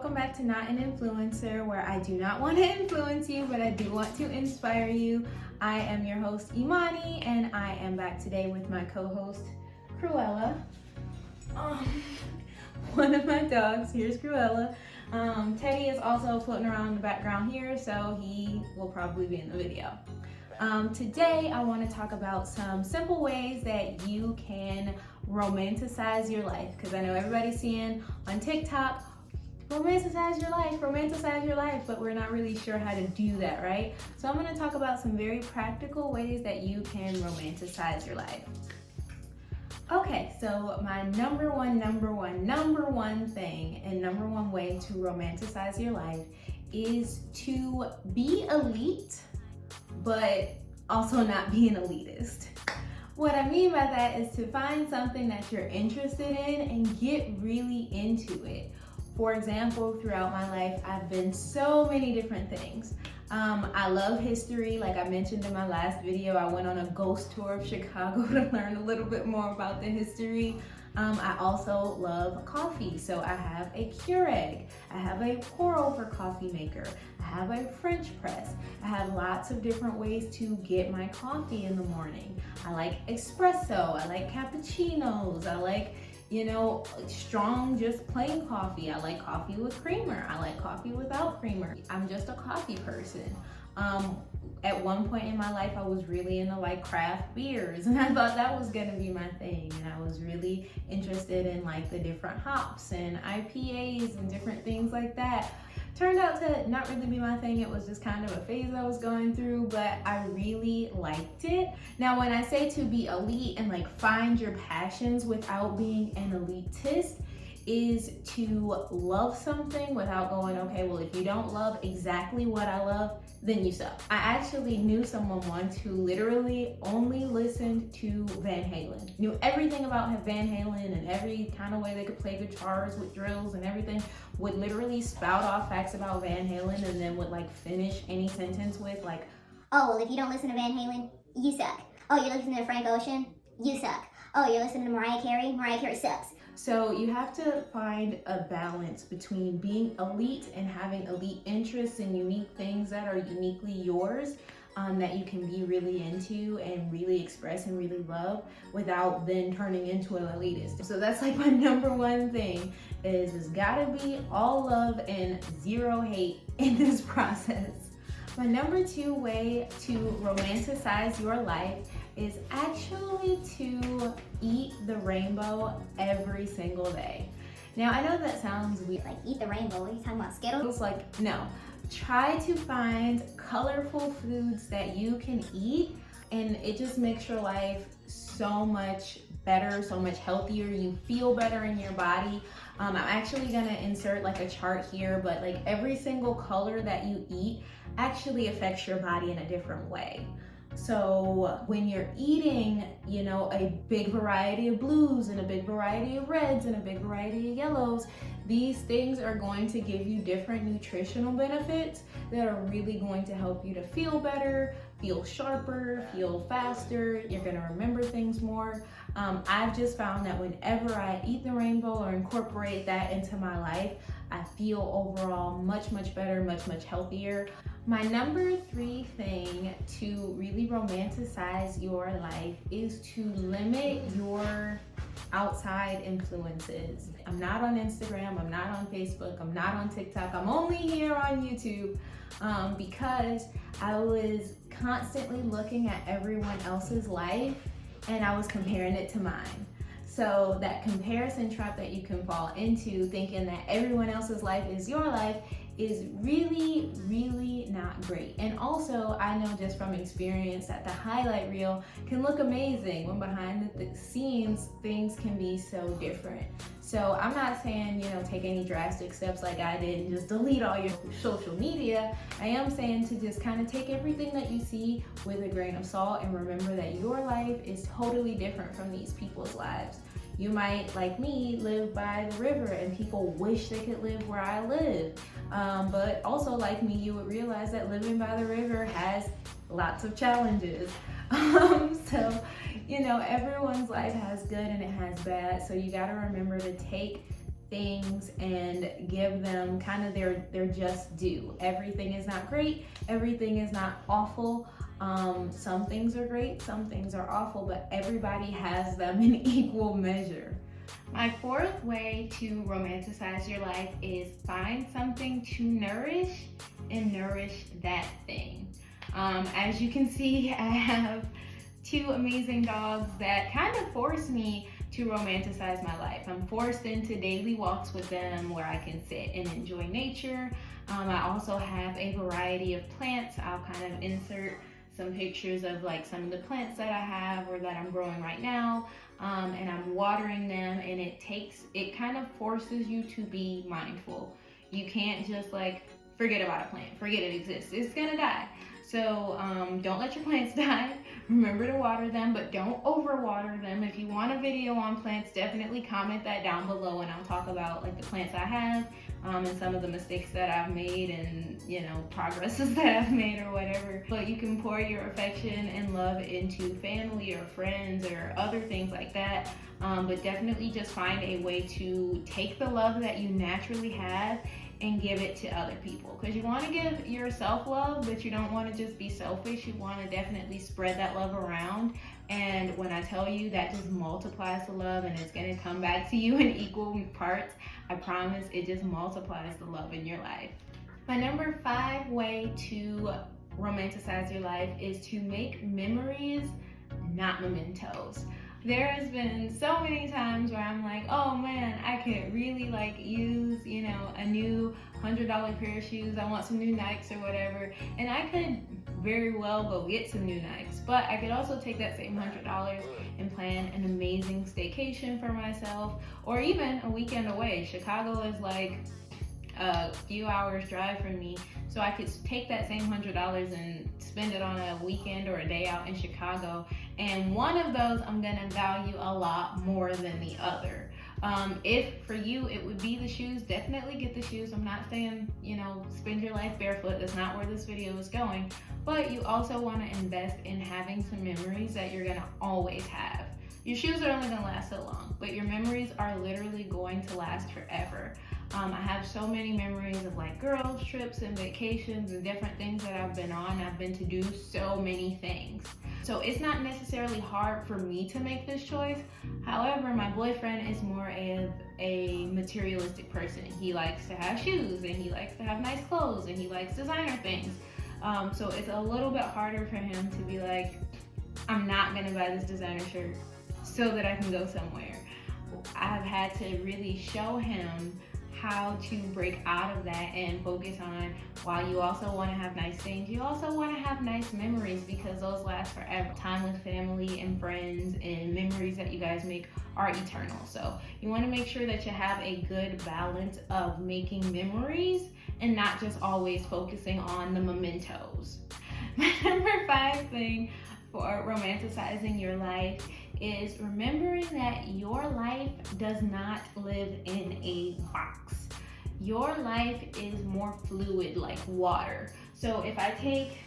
welcome back to Not an Influencer, where I do not want to influence you, but I do want to inspire you. I am your host, Imani, and I am back today with my co-host, Cruella. One of my dogs, here's Cruella. Teddy is also floating around in the background here, so he will probably be in the video. Today, I want to talk about some simple ways that you can romanticize your life, because I know everybody's seeing on TikTok, romanticize your life, but we're not really sure how to do that, right? So I'm going to talk about some very practical ways that you can romanticize your life. Okay, so my number one thing and number one way to romanticize your life is to be elite, but also not be an elitist. What I mean by that is to find something that you're interested in and get really into it. For example, throughout my life, I've been so many different things. I love history. Like I mentioned in my last video, I went on a ghost tour of Chicago to learn a little bit more about the history. I also love coffee, so I have a Keurig, I have a pour-over coffee maker, I have a French press. I have lots of different ways to get my coffee in the morning. I like espresso, I like cappuccinos, I like, strong, just plain coffee. I like coffee with creamer, I like coffee without creamer. I'm just a coffee person. At one point in my life, I was really into like craft beers, and I thought that was gonna be my thing. And I was really interested in like the different hops and IPAs and different things like that. Turned out to not really be my thing. It was just kind of a phase I was going through, but I really liked it. Now, when I say to be elite and like find your passions without being an elitist, is to love something without going, okay, well, if you don't love exactly what I love, then you suck. I actually knew someone once who literally only listened to Van Halen, knew everything about Van Halen and every kind of way they could play guitars with drills and everything, would literally spout off facts about Van Halen and then would like finish any sentence with like, oh, well, if you don't listen to Van Halen, you suck. Oh, you're listening to Frank Ocean? You suck. Oh, you're listening to Mariah Carey sucks. So you have to find a balance between being elite and having elite interests and unique things that are uniquely yours, that you can be really into and really express and really love without then turning into an elitist. So that's like my number one thing is it's gotta be all love and zero hate in this process. My number two way to romanticize your life is actually to eat the rainbow every single day. Now, I know that sounds weird. Like, eat the rainbow? What are you talking about, Skittles? It's like, no. Try to find colorful foods that you can eat, and it just makes your life so much better, so much healthier. You feel better in your body. I'm actually gonna insert like a chart here, but like every single color that you eat actually affects your body in a different way. So when you're eating, a big variety of blues and a big variety of reds and a big variety of yellows, these things are going to give you different nutritional benefits that are really going to help you to feel better, feel sharper, feel faster. You're gonna remember things more. I've just found that whenever I eat the rainbow or incorporate that into my life, I feel overall much better, much healthier. My number three thing to really romanticize your life is to limit your outside influences. I'm not on Instagram, I'm not on Facebook, I'm not on TikTok, I'm only here on YouTube because I was constantly looking at everyone else's life and I was comparing it to mine. So that comparison trap that you can fall into, thinking that everyone else's life is your life, is really not great. And also, I know just from experience that the highlight reel can look amazing when behind the scenes things can be so different. So I'm not saying, take any drastic steps like I did and just delete all your social media. I am saying to just kind of take everything that you see with a grain of salt and remember that your life is totally different from these people's lives. You might, like me, live by the river and people wish they could live where I live. But also like me, you would realize that living by the river has lots of challenges. So, everyone's life has good and it has bad. So you gotta remember to take things and give them kind of their just due. Everything is not great, everything is not awful. Some things are great, some things are awful, but everybody has them in equal measure. My fourth way to romanticize your life is find something to nourish and nourish that thing. As you can see, I have two amazing dogs that kind of force me to romanticize my life. I'm forced into daily walks with them where I can sit and enjoy nature. I also have a variety of plants. I'll kind of insert some pictures of like some of the plants that I have or that I'm growing right now, and I'm watering them, and it kind of forces you to be mindful. You can't just like forget about a plant, forget it exists. It's gonna die. So don't let your plants die. Remember to water them, but don't overwater them. If you want a video on plants, definitely comment that down below, and I'll talk about like the plants I have and some of the mistakes that I've made and progresses that I've made or whatever. But you can pour your affection and love into family or friends or other things like that. But definitely just find a way to take the love that you naturally have and give it to other people, because you want to give yourself love, but you don't want to just be selfish. You want to definitely spread that love around, and when I tell you that just multiplies the love and it's going to come back to you in equal parts, I promise it just multiplies the love in your life. My number 5 way to romanticize your life is to make memories, not mementos. There has been so many times where I'm like, oh man, I could really like use, a new $100 pair of shoes. I want some new Nikes or whatever. And I could very well go get some new Nikes, but I could also take that same $100 and plan an amazing staycation for myself, or even a weekend away. Chicago is like a few hours drive from me, so I could take that same $100 and spend it on a weekend or a day out in Chicago, and one of those I'm gonna value a lot more than the other. If for you it would be the shoes, definitely get the shoes. I'm not saying spend your life barefoot. That's not where this video is going, but you also want to invest in having some memories that you're gonna always have. Your shoes are only gonna last so long, but your memories are literally going to last forever. I have so many memories of like girls trips and vacations and different things that I've been on. I've been to do so many things. So it's not necessarily hard for me to make this choice. However, my boyfriend is more of a materialistic person. He likes to have shoes, and he likes to have nice clothes, and he likes designer things. So it's a little bit harder for him to be like, I'm not gonna buy this designer shirt so that I can go somewhere. I've had to really show him how to break out of that and focus on, while you also want to have nice things, you also want to have nice memories, because those last forever. Time with family and friends and memories that you guys make are eternal. So you want to make sure that you have a good balance of making memories and not just always focusing on the mementos. My number 5 thing for romanticizing your life is remembering that your life does not live in a box. Your life is more fluid, like water. So if I take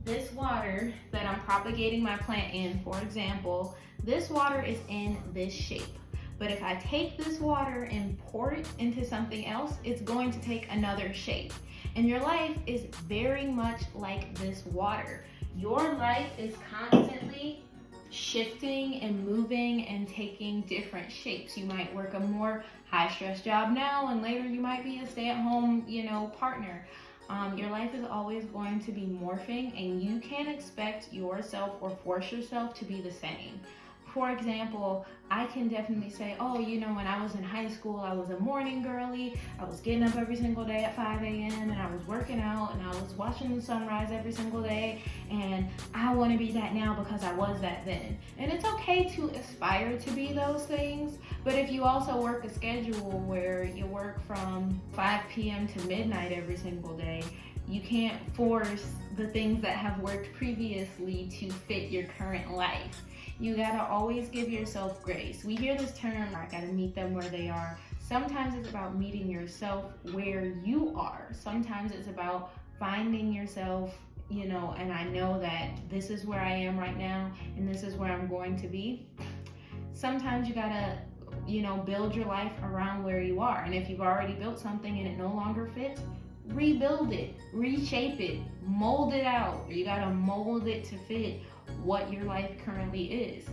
this water that I'm propagating my plant in, for example, this water is in this shape. But if I take this water and pour it into something else, it's going to take another shape. And your life is very much like this water. Your life is constantly shifting and moving and taking different shapes. You might work a more high-stress job now, and later you might be a stay-at-home, partner. Your life is always going to be morphing, and you can't expect yourself or force yourself to be the same. For example, I can definitely say, when I was in high school, I was a morning girly. I was getting up every single day at 5 a.m. and I was working out and I was watching the sunrise every single day. And I want to be that now because I was that then. And it's okay to aspire to be those things. But if you also work a schedule where you work from 5 p.m. to midnight every single day, you can't force the things that have worked previously to fit your current life. You gotta always give yourself grace. We hear this term, I gotta meet them where they are. Sometimes it's about meeting yourself where you are. Sometimes it's about finding yourself, and I know that this is where I am right now and this is where I'm going to be. Sometimes you gotta, build your life around where you are. And if you've already built something and it no longer fits, rebuild it, reshape it, mold it out. You gotta mold it to fit what your life currently is.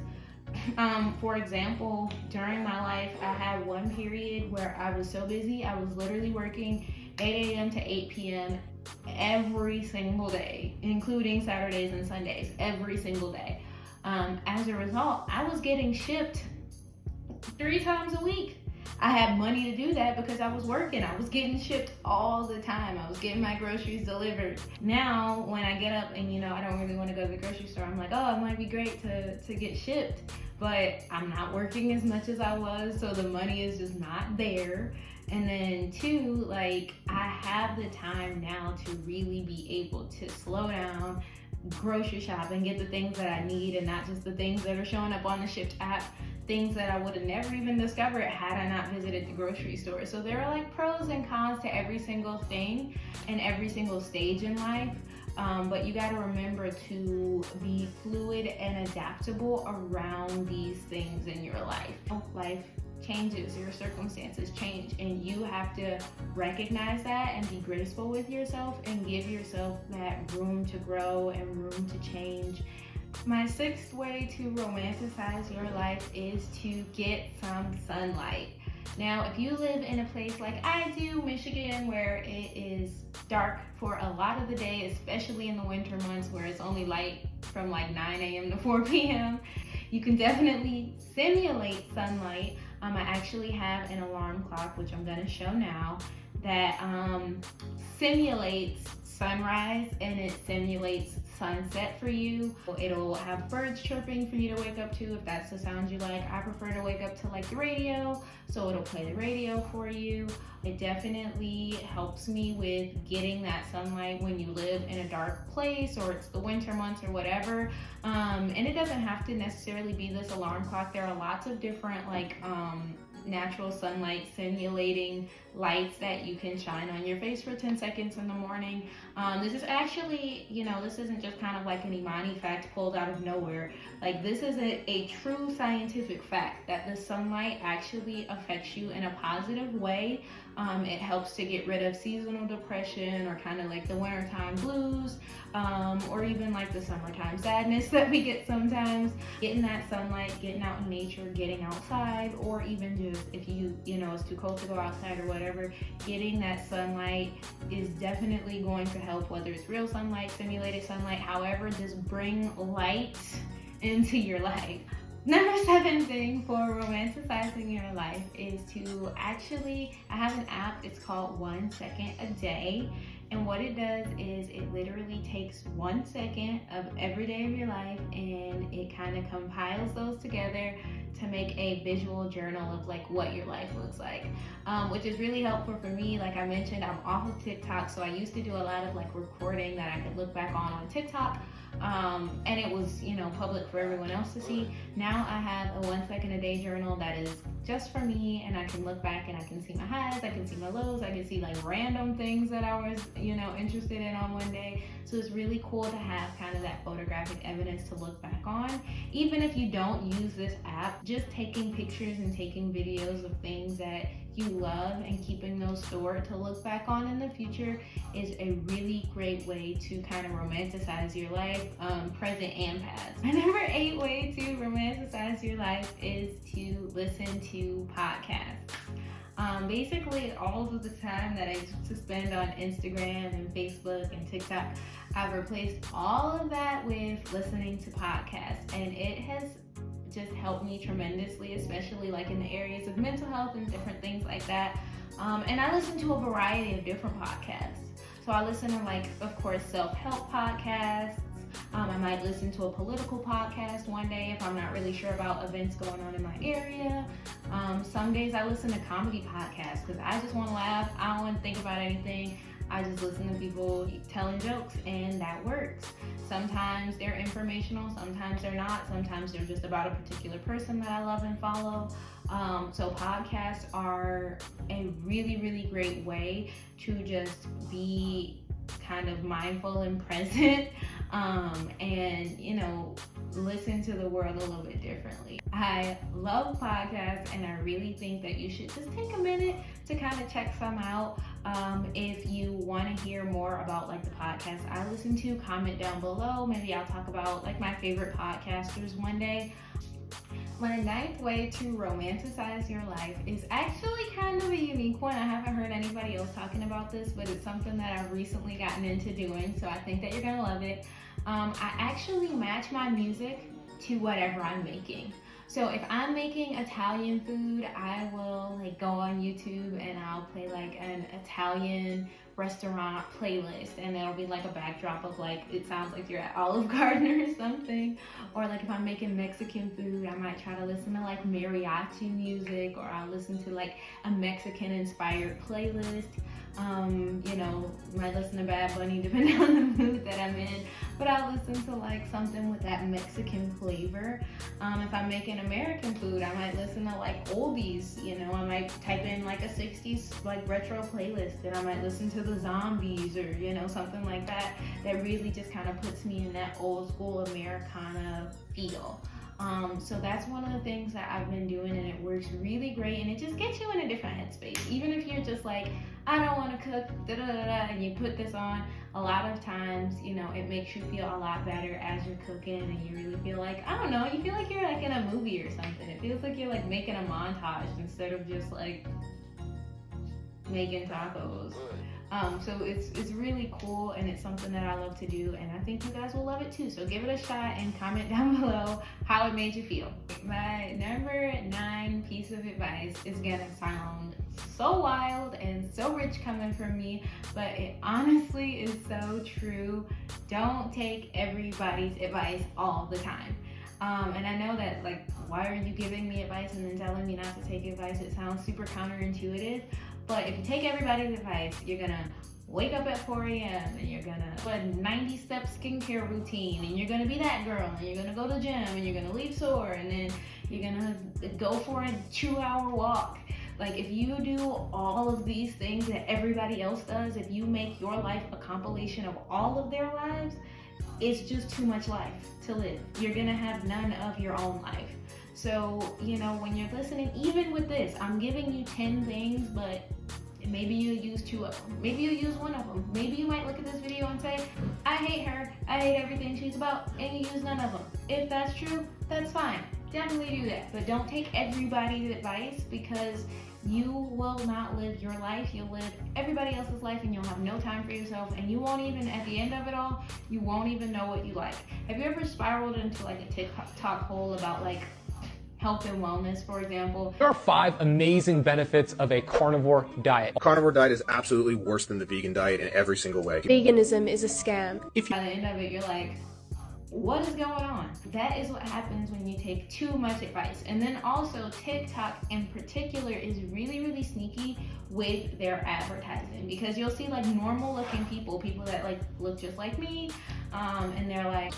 For example, during my life, I had one period where I was so busy, I was literally working 8 a.m. to 8 p.m. every single day, including Saturdays and Sundays, every single day. As a result, I was getting shipped 3 times a week. I had money to do that because I was working. I was getting shipped all the time. I was getting my groceries delivered. Now, when I get up and, I don't really want to go to the grocery store, I'm like, oh, it might be great to get shipped. But I'm not working as much as I was, so the money is just not there. And then 2, I have the time now to really be able to slow down, grocery shop, and get the things that I need, and not just the things that are showing up on the Shipt app, things that I would have never even discovered had I not visited the grocery store. So there are pros and cons to every single thing and every single stage in life. But you got to remember to be fluid and adaptable around these things in your life. Life changes, your circumstances change, and you have to recognize that and be graceful with yourself and give yourself that room to grow and room to change. My 6th way to romanticize your life is to get some sunlight. Now, if you live in a place like I do, Michigan, where it is dark for a lot of the day, especially in the winter months where it's only light from 9 a.m. to 4 p.m., you can definitely simulate sunlight. I actually have an alarm clock, which I'm going to show now, that simulates sunrise and it simulates sunset for you. It'll have birds chirping for you to wake up to if that's the sounds you like. I prefer to wake up to the radio, so it'll play the radio for you. It definitely helps me with getting that sunlight when you live in a dark place or it's the winter months or whatever. And it doesn't have to necessarily be this alarm clock. There are lots of different natural sunlight simulating lights that you can shine on your face for 10 seconds in the morning. This is actually, this isn't just kind of an Imani fact pulled out of nowhere. This is a true scientific fact that the sunlight actually affects you in a positive way. It helps to get rid of seasonal depression or kind of the wintertime blues, or even the summertime sadness that we get sometimes. Getting that sunlight, getting out in nature, getting outside, or even just if it's too cold to go outside or whatever, getting that sunlight is definitely going to help, whether it's real sunlight, simulated sunlight, however, just bring light into your life. Number 7 thing for romanticizing your life is to I have an app, it's called 1 Second a Day. And what it does is it literally takes 1 second of every day of your life and it kind of compiles those together to make a visual journal of what your life looks like, which is really helpful for me. Like I mentioned, I'm off of TikTok, so I used to do a lot of recording that I could look back on TikTok. And it was, public for everyone else to see. Now I have a 1 second a day journal that is just for me, and I can look back and I can see my highs, I can see my lows, I can see random things that I was, interested in on one day. So it's really cool to have kind of that photographic evidence to look back on. Even if you don't use this app, just taking pictures and taking videos of things that you love and keeping those stored to look back on in the future is a really great way to kind of romanticize your life, present and past. My number 8 way to romanticize your life is to listen to podcasts. Basically, all of the time that I used to spend on Instagram and Facebook and TikTok, I've replaced all of that with listening to podcasts, and it has just helped me tremendously, especially in the areas of mental health and different things like that. And I listen to a variety of different podcasts. So I listen to of course, self-help podcasts. I might listen to a political podcast one day if I'm not really sure about events going on in my area. Some days I listen to comedy podcasts because I just want to laugh. I don't want to think about anything. I just listen to people telling jokes, and that works. Sometimes they're informational, sometimes they're not. Sometimes they're just about a particular person that I love and follow. So podcasts are a really, really great way to just be kind of mindful and present and, you know, listen to the world a little bit differently. I love podcasts, and I really think that you should just take a minute to kind of check some out. If you want to hear more about like the podcasts I listen to, comment down below. Maybe I'll talk about like my favorite podcasters one day. My 9th way to romanticize your life is actually kind of a unique one. I haven't heard anybody else talking about this, but it's something that I've recently gotten into doing, so I think that you're gonna love it. I actually match my music to whatever I'm making. So if I'm making Italian food, I will like go on YouTube and I'll play like an Italian restaurant playlist, and it'll be like a backdrop of like, it sounds like you're at Olive Garden or something. Or like if I'm making Mexican food, I might try to listen to like mariachi music, or I'll listen to like a Mexican inspired playlist. You know, might listen to Bad Bunny depending on the mood that I'm in, but I'll listen to like something with that Mexican flavor. If I'm making American food, I might listen to like oldies, you know, I might type in like a 60s like retro playlist, and I might listen to the Zombies, or, you know, something like that, that really just kind of puts me in that old school Americana feel. So that's one of the things that I've been doing, and it works really great, and it just gets you in a different headspace. Even if you're just like, I don't want to cook, and you put this on, a lot of times, you know, it makes you feel a lot better as you're cooking, and you really feel like, I don't know, you feel like you're like in a movie or something. It feels like you're like making a montage instead of just like making tacos. So it's really cool, and it's something that I love to do, and I think you guys will love it too. So give it a shot and comment down below how it made you feel. My number 9 piece of advice is gonna sound so wild and so rich coming from me, but it honestly is so true. Don't take everybody's advice all the time. And I know that, like, why are you giving me advice and then telling me not to take advice? It sounds super counterintuitive. But if you take everybody's advice, you're gonna wake up at 4 a.m. and you're gonna do a 90-step skincare routine, and you're gonna be that girl, and you're gonna go to the gym, and you're gonna leave sore, and then you're gonna go for a 2-hour walk. Like, if you do all of these things that everybody else does, if you make your life a compilation of all of their lives, it's just too much life to live. You're gonna have none of your own life. So, you know, when you're listening, even with this, I'm giving you 10 things, but maybe you use 2 of them. Maybe you use 1 of them. Maybe you might look at this video and say, I hate her, I hate everything she's about, and you use none of them. If that's true, that's fine. Definitely do that. But don't take everybody's advice, because you will not live your life. You'll live everybody else's life, and you'll have no time for yourself, and you won't even, at the end of it all, you won't even know what you like. Have you ever spiraled into like a TikTok hole about like health and wellness, for example? There are 5 amazing benefits of a carnivore diet. A carnivore diet is absolutely worse than the vegan diet in every single way. Veganism is a scam. By the end of it, you're like, what is going on? That is what happens when you take too much advice. And then also, TikTok in particular is really, really sneaky with their advertising, because you'll see like normal looking people that like look just like me, and they're like,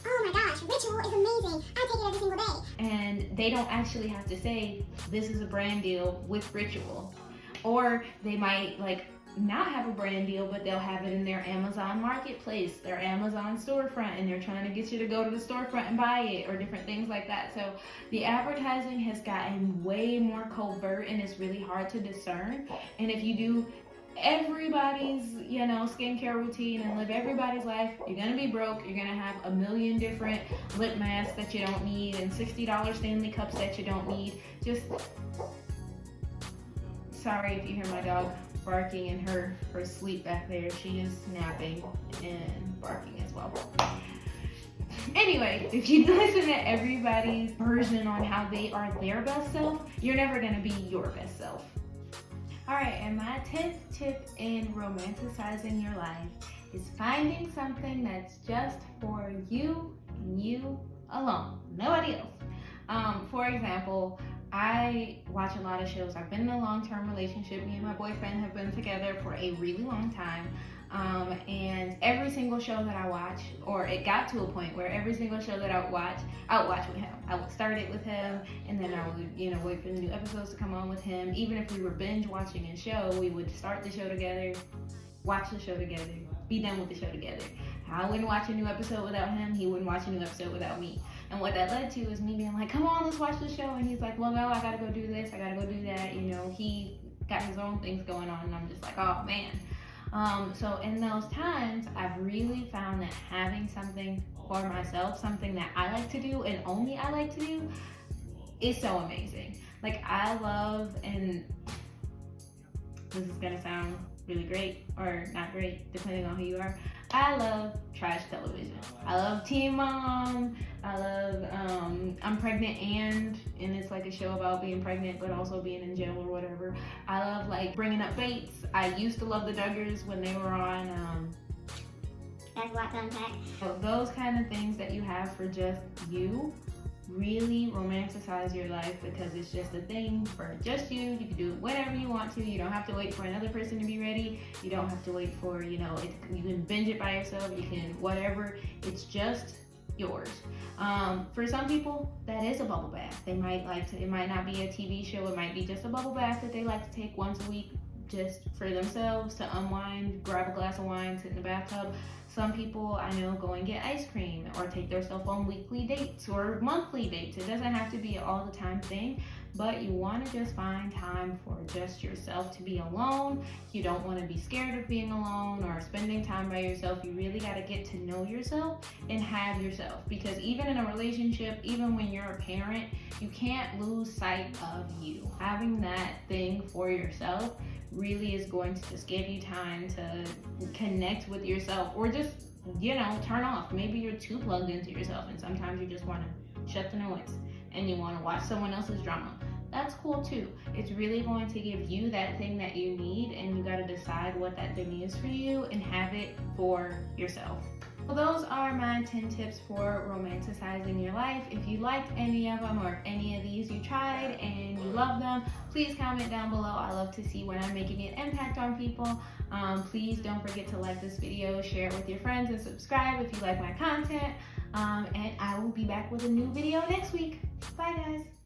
oh my gosh, Ritual is amazing. I take it every single day. and they don't actually have to say this is a brand deal with Ritual. Or they might like not have a brand deal, but they'll have it in their Amazon marketplace, their Amazon storefront, and they're trying to get you to go to the storefront and buy it, or different things like that. So the advertising has gotten way more covert, and it's really hard to discern. And if you do everybody's, you know, skincare routine and live everybody's life, you're gonna be broke. You're gonna have a million different lip masks that you don't need, and $60 Stanley cups that you don't need. Just sorry if you hear my dog barking in her sleep back there. She is napping and barking as well. Anyway, if you listen to everybody's version on how they are their best self, you're never gonna be your best self. Alright, and my 10th tip in romanticizing your life is finding something that's just for you and you alone, nobody else. For example, I watch a lot of shows. I've been in a long-term relationship. Me and my boyfriend have been together for a really long time. And every single show that I watch, or it got to a point where every single show that I would watch with him. I would start it with him, and then I would, you know, wait for the new episodes to come on with him. Even if we were binge watching a show, we would start the show together, watch the show together, be done with the show together. I wouldn't watch a new episode without him. He wouldn't watch a new episode without me. And what that led to is me being like, come on, let's watch the show. And he's like, well, no, I gotta go do this. I gotta go do that. You know, he got his own things going on. And I'm just like, oh man. So in those times, I've really found that having something for myself, something that I like to do and only I like to do, is so amazing. Like I love, and this is gonna sound really great or not great depending on who you are, I love trash television. I love Teen Mom. I love I'm Pregnant and it's like a show about being pregnant but also being in jail or whatever. I love like Bringing Up Bates. I used to love the Duggars when they were on That's what Kontekst. so those kind of things that you have for just you really romanticize your life, because it's just a thing for just you. You can do it whenever you want to. You don't have to wait for another person to be ready. You don't have to wait for, you know, you can binge it by yourself. You can whatever. It's just yours. For some people, that is a bubble bath. They might like to, it might not be a TV show. It might be just a bubble bath that they like to take once a week just for themselves to unwind, grab a glass of wine, sit in the bathtub. Some people I know go and get ice cream or take themselves on weekly dates or monthly dates. It doesn't have to be an all the time thing, but you want to just find time for just yourself to be alone. You don't want to be scared of being alone or spending time by yourself. You really got to get to know yourself and have yourself, because even in a relationship, even when you're a parent, you can't lose sight of you. Having that thing for yourself really is going to just give you time to connect with yourself, or just, you know, turn off. Maybe you're too plugged into yourself and sometimes you just want to shut the noise and you want to watch someone else's drama. That's cool too. It's really going to give you that thing that you need, and you got to decide what that thing is for you and have it for yourself. Well, those are my 10 tips for romanticizing your life. If you liked any of them, or if any of these you tried and you love them, please comment down below. I love to see when I'm making an impact on people. Please don't forget to like this video, share it with your friends, and subscribe if you like my content. And I will be back with a new video next week. Bye guys.